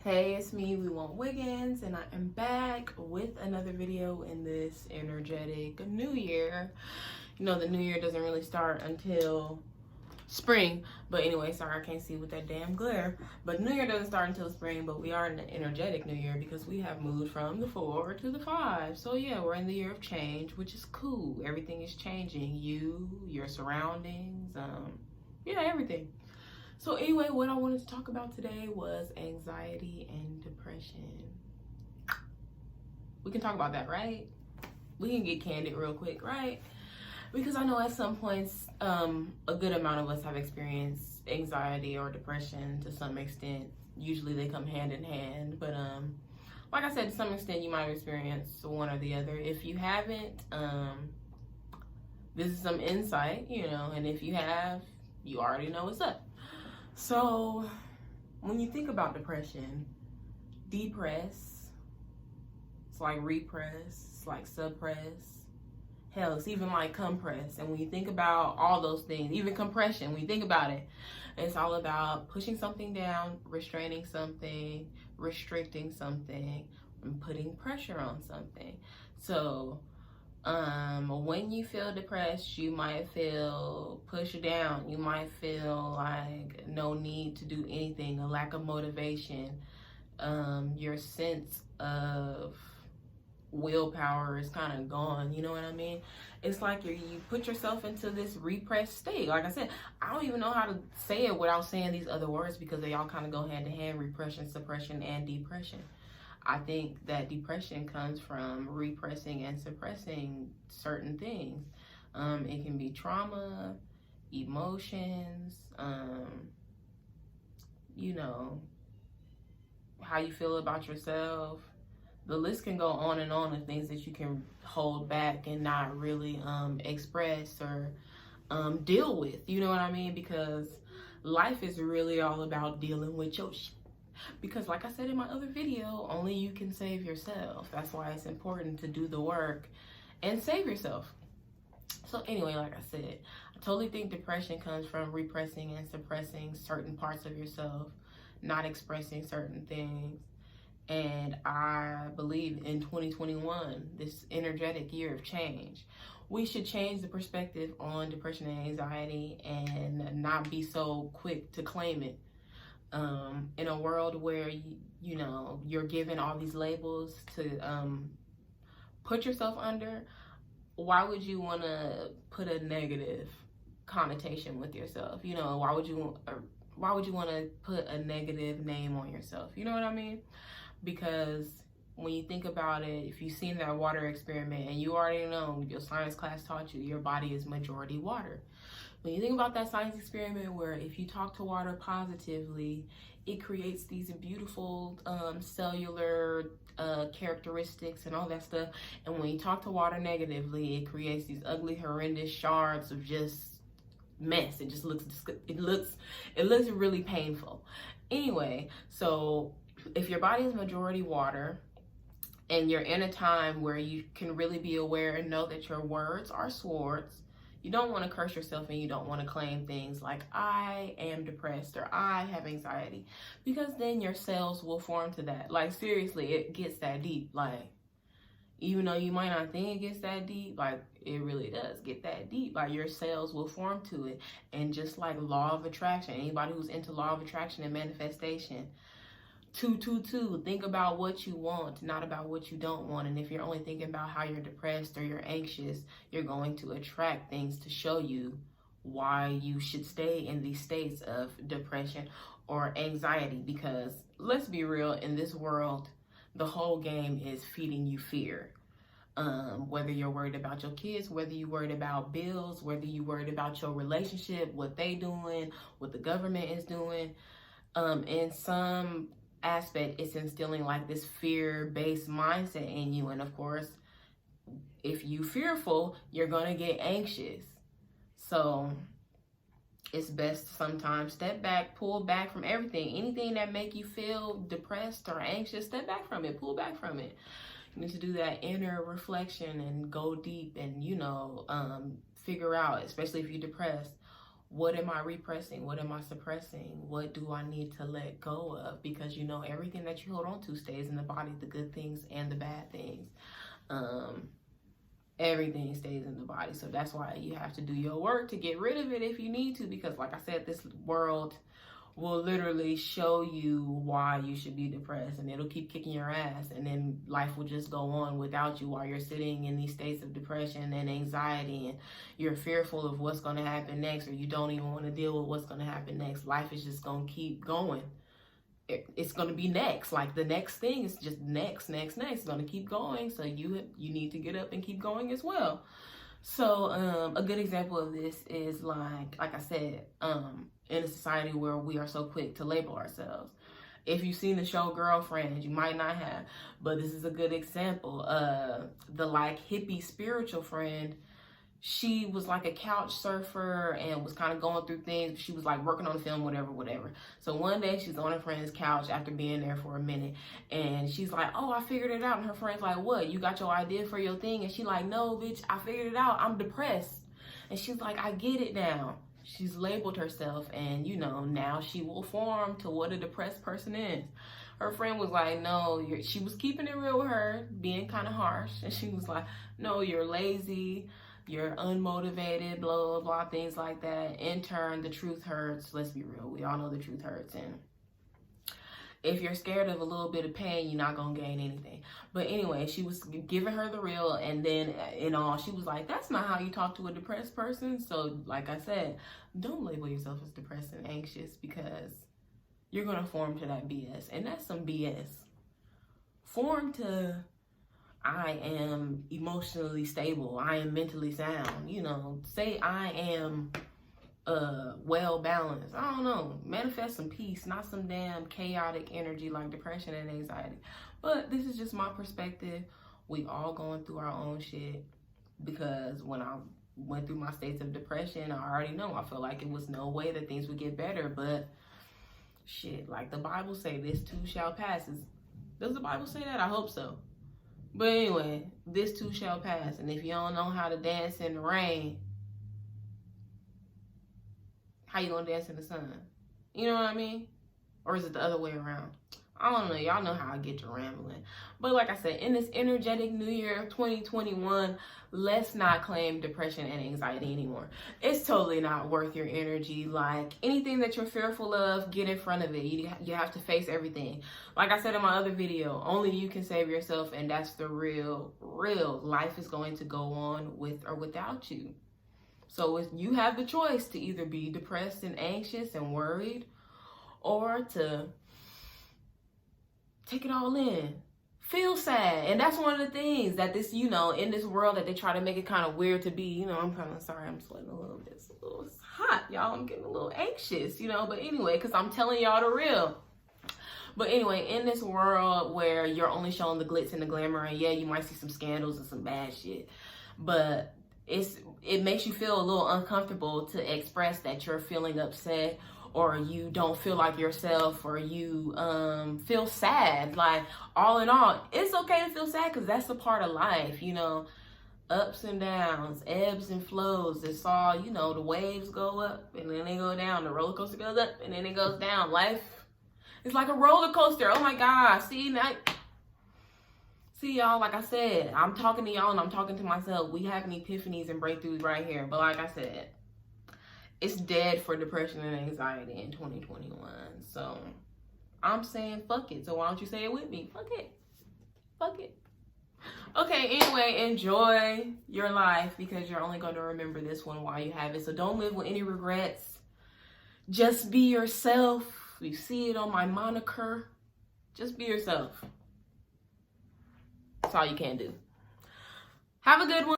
Hey, it's me, Wewantwiggins, and I am back with another video in this energetic new year. You know, the new year doesn't really start until spring, but anyway, sorry I can't see with that damn glare. But new year doesn't start until spring, but we are in an energetic new year because we have moved from the 4 to the 5. So yeah, we're in the year of change, which is cool. Everything is changing. You, your surroundings, yeah, everything. So anyway, what I wanted to talk about today was anxiety and depression. We can talk about that, right? We can get candid real quick, right? Because I know at some points, a good amount of us have experienced anxiety or depression to some extent. Usually they come hand in hand, but like I said, to some extent you might have experienced one or the other. If you haven't, this is some insight, and if you have, you already know what's up. So, when you think about depression, depress, it's like repress, it's like suppress. Hell, it's even like compress. And when you think about all those things, even compression, when you think about it, it's all about pushing something down, restraining something, restricting something, and putting pressure on something. So, when you feel depressed, you might feel pushed down. You might feel like no need to do anything, a lack of motivation. Your sense of willpower is kind of gone. You know what I mean? It's like you put yourself into this repressed state. Like I said, I don't even know how to say it without saying these other words because they all kind of go hand in hand: repression, suppression, and depression. I think that depression comes from repressing and suppressing certain things. It can be trauma, emotions, how you feel about yourself. The list can go on and on of things that you can hold back and not really express or deal with. You know what I mean? Because life is really all about dealing with your shit. Because like I said in my other video, only you can save yourself. That's why it's important to do the work and save yourself. So anyway, like I said, I totally think depression comes from repressing and suppressing certain parts of yourself, not expressing certain things. And I believe in 2021, this energetic year of change, we should change the perspective on depression and anxiety and not be so quick to claim it. In a world where you're given all these labels to put yourself under, why would you want to put a negative connotation with yourself? Why would you want to put a negative name on yourself? You know what I mean? Because when you think about it, if you've seen that water experiment, and you already know, your science class taught you, your body is majority water. When you think about that science experiment where if you talk to water positively, it creates these beautiful cellular characteristics and all that stuff. And when you talk to water negatively, it creates these ugly, horrendous shards of just mess. It just looks really painful. Anyway, so if your body is majority water, and you're in a time where you can really be aware and know that your words are swords, you don't want to curse yourself and you don't want to claim things like I am depressed or I have anxiety, because then your cells will form to that. Like seriously, it gets that deep. Like even though you might not think it gets that deep, like it really does get that deep. Like your cells will form to it. And just like law of attraction, anybody who's into law of attraction and manifestation, 222, think about what you want, not about what you don't want. And if you're only thinking about how you're depressed or you're anxious, you're going to attract things to show you why you should stay in these states of depression or anxiety. Because let's be real, in this world, the whole game is feeding you fear. Whether you're worried about your kids, whether you're worried about bills, whether you're worried about your relationship, what they doing, what the government is doing, in some aspect, it's instilling like this fear-based mindset in you. And of course, if you fearful, you're gonna get anxious. So it's best to sometimes step back, pull back from everything. Anything that make you feel depressed or anxious, step back from it, pull back from it. You need to do that inner reflection and go deep and figure out, especially if you're depressed, What am I repressing? What am I suppressing? What do I need to let go of? Because you know, everything that you hold on to stays in the body, the good things and the bad things. Everything stays in the body. So that's why you have to do your work to get rid of it if you need to. Because like I said, this world will literally show you why you should be depressed, and it'll keep kicking your ass, and then life will just go on without you while you're sitting in these states of depression and anxiety, and you're fearful of what's going to happen next, or you don't even want to deal with what's going to happen next. Life is just going to keep going. It's going to be next. Like the next thing is just next. It's going to keep going. So you need to get up and keep going as well. So a good example of this is like I said, in a society where we are so quick to label ourselves. If you've seen the show Girlfriends, you might not have, but this is a good example. The like hippie spiritual friend, she was like a couch surfer and was kind of going through things. She was like working on a film, whatever. So one day she's on her friend's couch after being there for a minute, and she's like, oh, I figured it out. And her friend's like, what? You got your idea for your thing? And she's like, no, bitch, I figured it out. I'm depressed. And she's like, I get it now. She's labeled herself, and you know, now she will form to what a depressed person is. Her friend was like, no, she was keeping it real with her, being kind of harsh. And she was like, no, you're lazy. You're unmotivated, blah, blah, blah, things like that. In turn, the truth hurts. Let's be real. We all know the truth hurts. And if you're scared of a little bit of pain, you're not going to gain anything. But anyway, she was giving her the real. And then in all, she was like, that's not how you talk to a depressed person. So like I said, don't label yourself as depressed and anxious, because you're going to form to that BS. And that's some BS. Form to, I am emotionally stable. I am mentally sound. You know, say I am well balanced. I don't know. Manifest some peace, not some damn chaotic energy like depression and anxiety. But this is just my perspective. We all going through our own shit, because when I went through my states of depression, I already know, I felt like it was no way that things would get better. But shit, like the Bible say, this too shall pass. Does the Bible say that? I hope so. But anyway, this too shall pass. And if you don't know how to dance in the rain, how you gonna dance in the sun? You know what I mean? Or is it the other way around? I don't know. Y'all know how I get to rambling. But like I said, in this energetic new year of 2021, let's not claim depression and anxiety anymore. It's totally not worth your energy. Like anything that you're fearful of, get in front of it. You have to face everything. Like I said in my other video, only you can save yourself, and that's the real. Life is going to go on with or without you. So if you have the choice to either be depressed and anxious and worried, or to take it all in, feel sad. And that's one of the things that this, you know, in this world that they try to make it kind of weird to be, you know, I'm kind of sorry, I'm sweating a little bit. It's hot, y'all. I'm getting a little anxious, you know, but anyway, because I'm telling y'all the real. But anyway, in this world where you're only showing the glitz and the glamour, and yeah, you might see some scandals and some bad shit, but it makes you feel a little uncomfortable to express that you're feeling upset, or you don't feel like yourself, or you feel sad. Like, all in all, it's okay to feel sad, because that's a part of life, you know. Ups and downs, ebbs and flows. It's all, you know, the waves go up and then they go down. The roller coaster goes up and then it goes down. Life is like a roller coaster. Oh my God. See, y'all, like I said, I'm talking to y'all and I'm talking to myself. We having epiphanies and breakthroughs right here. But like I said, it's dead for depression and anxiety in 2021. So I'm saying fuck it. So why don't you say it with me? Fuck it. Fuck it. Okay, anyway, enjoy your life, because you're only going to remember this one while you have it. So don't live with any regrets. Just be yourself. You see it on my moniker. Just be yourself. That's all you can do. Have a good one.